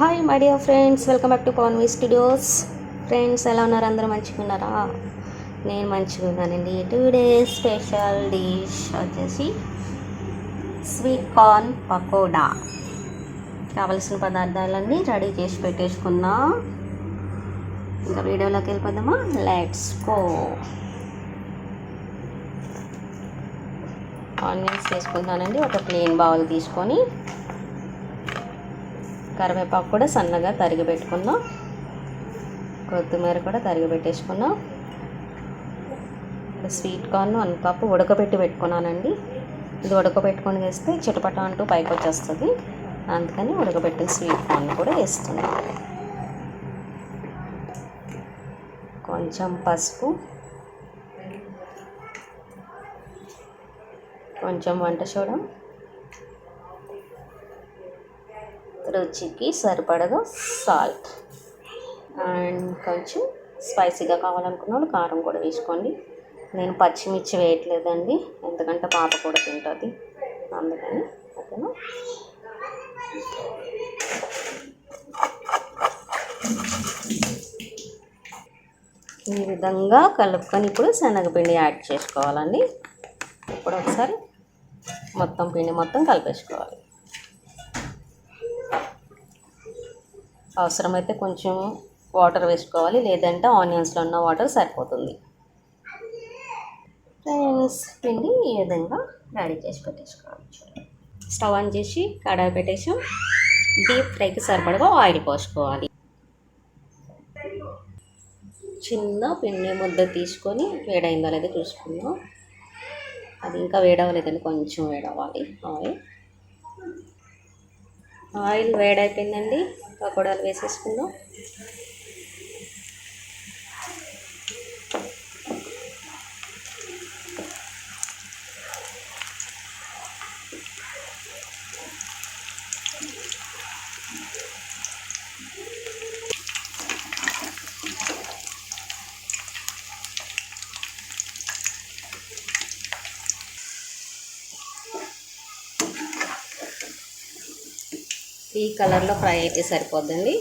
Hi my dear friends, welcome back to Pournami studios. Friends, ఎలా ఉన్నారు? అందరూ మంచిగా ఉన్నారా? నేను మంచిగా ఉన్నానండి. టుడే స్పెషల్ డిష్ వచ్చేసి స్వీట్ కార్న్ పకోడా. కావలసిన పదార్థాలన్నీ రెడీ చేసి పెట్టేసుకున్నా. ఇంకా వీడియోలోకి వెళ్ళిపోదామా? Let's go. ఆనియన్స్ తీసుకుంటానండి. ఒక ప్లేన్ బౌల్ తీసుకొని కరివేపాకు కూడా సన్నగా తరిగి పెట్టుకున్నాం. కొత్తిమీర కూడా తరిగి పెట్టేసుకున్నాం. స్వీట్ కార్న్ 1 కప్ ఉడకబెట్టి పెట్టుకున్నానండి. ఇది ఉడకబెట్టుకొని వేస్తే చిటపట అంటూ పైకి వచ్చేస్తుంది. అందుకని ఉడకబెట్టిన స్వీట్ కార్న్ కూడా వేస్తున్నాం. కొంచెం పసుపు, కొంచెం వంట సోడా, రుచికి సరిపడగా సాల్ట్, అండ్ కొంచెం స్పైసీగా కావాలనుకున్న వాళ్ళు కారం కూడా వేసుకోండి. నేను పచ్చిమిర్చి వేయట్లేదండి, ఎందుకంటే పాప కూడా తింటుంది, అందుకని. ఓకేనా? ఈ విధంగా కలుపుకొని ఇప్పుడు శనగపిండి యాడ్ చేసుకోవాలండి. ఇప్పుడు ఒకసారి మొత్తం పిండి మొత్తం కలిపేసుకోవాలి. అవసరమైతే కొంచెం వాటర్ వేసుకోవాలి, లేదంటే ఆనియన్స్లో ఉన్న వాటర్ సరిపోతుంది. ఫ్రెండ్స్, పిండి ఈ విధంగా రెడీ చేసి పెట్టేసుకోవచ్చు. స్టవ్ ఆన్ చేసి కడాయి పెట్టేసి డీప్ ఫ్రైకి సరిపడగా ఆయిల్ పోసుకోవాలి. చిన్న పిండి ముద్ద తీసుకొని వేడైందో లేదో చూసుకుందాం. అది ఇంకా వేడవలేదండి, కొంచెం వేడవ్వాలి. ఆయిల్ వేడైపోయిందండి. పకోడాలు వేసేసుకుందాం. ఈ కలర్లో ఫ్రై అయితే సరిపోద్దండి.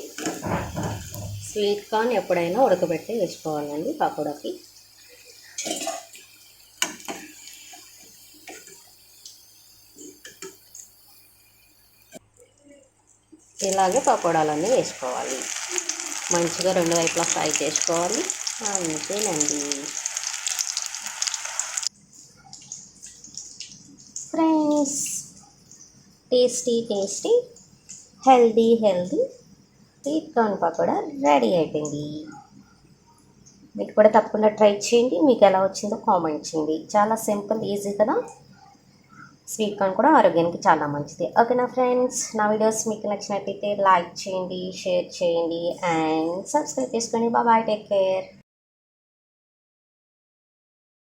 స్వీట్ కార్న్ ఎప్పుడైనా ఉడకబెట్టి వేసుకోవాలండి పకోడాకి. ఇలాగే పకోడాలన్నీ వేసుకోవాలి. మంచిగా 2 వైపులా ఫ్రై చేసుకోవాలి. అంతేనండి friends. Tasty healthy sweet corn pakoda ready అయిపోయింది. మీకు కూడా తప్పకుండా ట్రై చేయండి. మీకు ఎలా వచ్చిందో కామెంట్ చేయండి. చాలా సింపుల్, ఈజీ కదా. స్వీట్ కార్న్ కూడా ఆరోగ్యానికి చాలా మంచిది. ఓకేనా ఫ్రెండ్స్, నా వీడియోస్ మీకు నచ్చినట్టయితే లైక్ చేయండి, షేర్ చేయండి, అండ్ సబ్స్క్రైబ్ చేసుకోండి. Bye, take care.